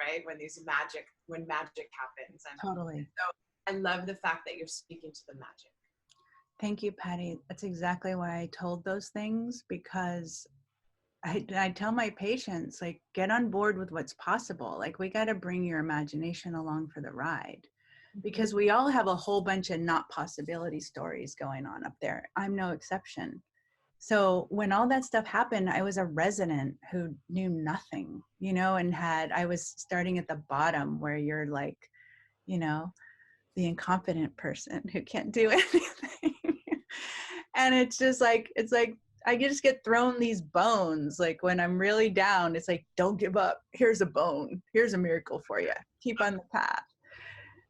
right? When magic happens. And Totally. so I love the fact that you're speaking to the magic. Thank you, Patty. That's exactly why I told those things, because I tell my patients, like, get on board with what's possible. Like, we got to bring your imagination along for the ride, because we all have a whole bunch of not possibility stories going on up there. I'm no exception. So when all that stuff happened, I was a resident who knew nothing, and I was starting at the bottom, where you're like, the incompetent person who can't do anything. And it's like I just get thrown these bones. Like, when I'm really down, it's like, don't give up. Here's a bone. Here's a miracle for you. Keep on the path.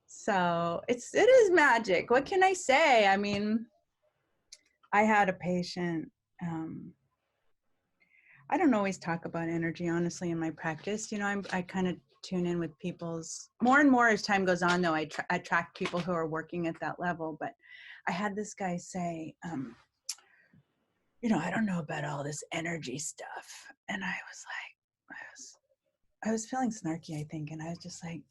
So it is magic. What can I say? I mean, I had a patient. I don't always talk about energy, honestly, in my practice. I kind of tune in with people's more and more as time goes on, though. I attract people who are working at that level. But I had this guy say, I don't know about all this energy stuff. And I was like, I was feeling snarky, I think. And I was just like,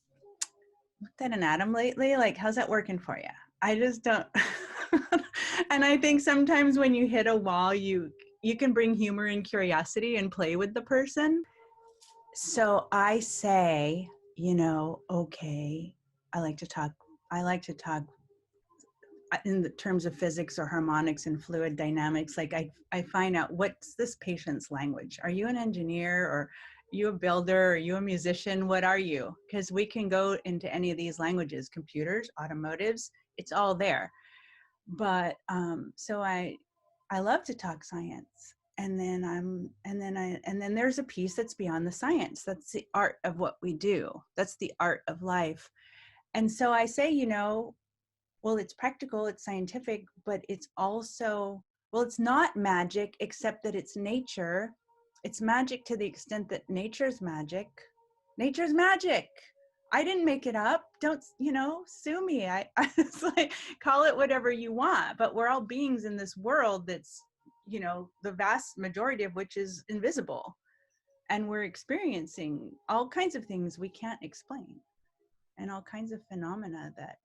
looked at an atom lately? Like, how's that working for you? I just don't. And I think sometimes when you hit a wall, you can bring humor and curiosity and play with the person. So I say, okay, I like to talk in the terms of physics or harmonics and fluid dynamics. Like, I find out, what's this patient's language? Are you an engineer, or are you a builder? Are you a musician? What are you? Because we can go into any of these languages, computers, automotives, it's all there. But so I love to talk science. And then there's a piece that's beyond the science. That's the art of what we do. That's the art of life. And so I say, well, it's practical, it's scientific, but it's also, well, it's not magic, except that it's nature. It's magic to the extent that nature's magic. Nature's magic. I didn't make it up. Don't, sue me. I it's like, call it whatever you want, but we're all beings in this world that's, the vast majority of which is invisible. And we're experiencing all kinds of things we can't explain, and all kinds of phenomena that,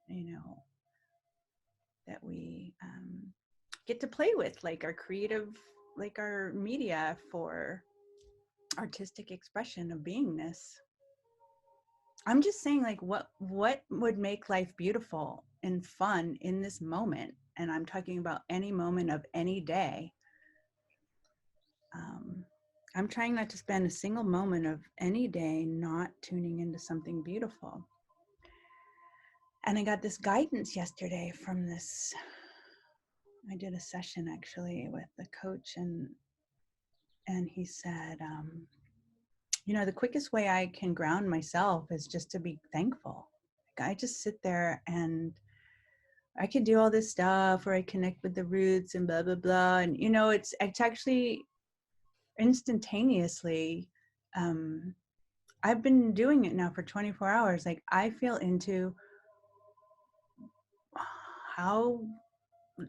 that we get to play with, like our media for artistic expression of beingness. I'm just saying, like, what would make life beautiful and fun in this moment? And I'm talking about any moment of any day. I'm trying not to spend a single moment of any day not tuning into something beautiful. And I got this guidance yesterday from this. I did a session actually with the coach, and he said, the quickest way I can ground myself is just to be thankful. Like, I just sit there and I can do all this stuff, or I connect with the roots and blah, blah, blah. And, it's actually instantaneously. I've been doing it now for 24 hours. Like, I feel into how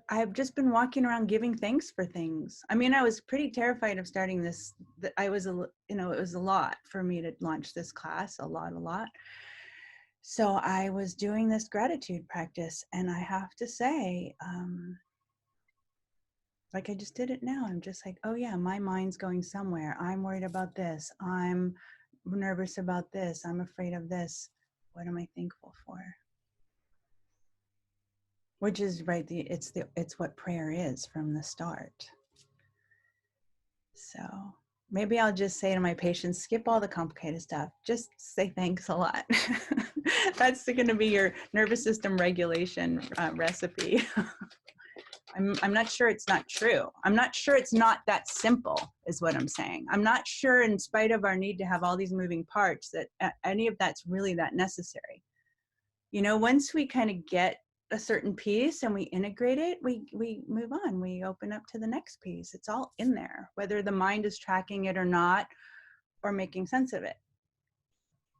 I've just been walking around giving thanks for things. I mean, I was pretty terrified of starting this. It was a lot for me to launch this class, a lot. So I was doing this gratitude practice, and I have to say, like, I just did it now. I'm just like, oh yeah, my mind's going somewhere. I'm worried about this. I'm nervous about this. I'm afraid of this. What am I thankful for? Which is right. It's what prayer is from the start. So maybe I'll just say to my patients, skip all the complicated stuff. Just say thanks a lot. That's going to be your nervous system regulation recipe. I'm not sure it's not true. I'm not sure it's not that simple, is what I'm saying. I'm not sure, in spite of our need to have all these moving parts, that any of that's really that necessary. Once we kind of get a certain piece and we integrate it, we move on. We open up to the next piece. It's all in there, whether the mind is tracking it or not, or making sense of it.